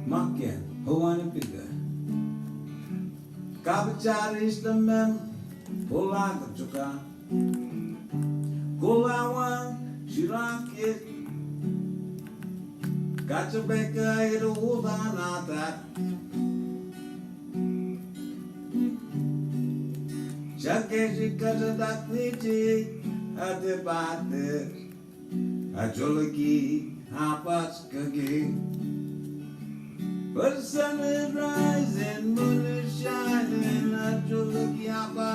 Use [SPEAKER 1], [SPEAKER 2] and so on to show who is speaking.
[SPEAKER 1] makken Hawani piga Kabachari istamem Polaga chuka Kulawan shirakit Kachabeka iruhudanatat Shakeshi kachadaknichi Adebater Ajolagi Hapaskagi But the sun is rising, moon is shining, Ajolagi Hapaskagi